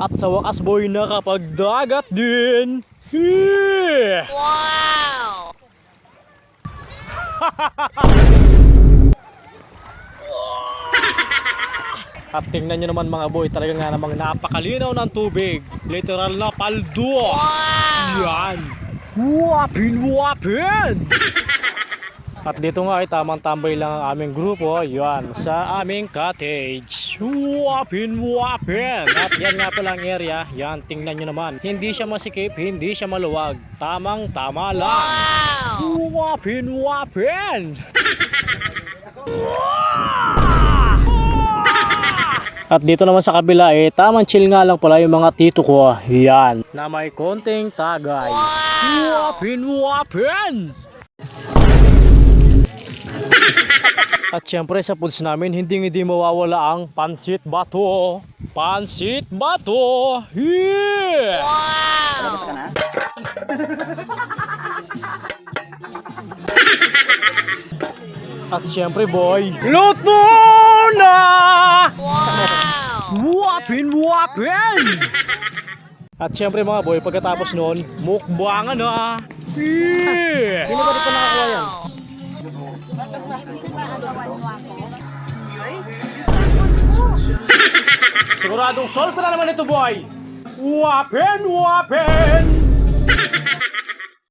At sa wakas boy, nakapagdagat din. Yeah! Wow! At tingnan nyo naman mga boy, talaga nga namang napakalinaw ng tubig. Literal na paldo. Wow! Yan. Wapin, wapin! At dito nga ay tamang tambay lang ang aming grupo. Yan, sa aming cottage. Wapin, wapin! At yan nga pala ang area. Yan, tingnan nyo naman. Hindi siya masikip, hindi siya maluwag. Tamang tama lang. Wow! Wapin, wapin! At dito naman sa kabila tamang chill nga lang pala yung mga tito ko. Yan, na may konting tagay. Wow! Wapin, wapin! At syempre sa foods namin, hindi mawawala ang pansit bato. Pansit bato! Yeah! Wow! At syempre boy, luto na! Wow! Wapin, wapin! At syempre mga boy, pagkatapos nun, mukbangan na! Yeah! Hindi ba dito nakakuha yan? Siguradong solve ko na naman ito boy! Wapin, wapin!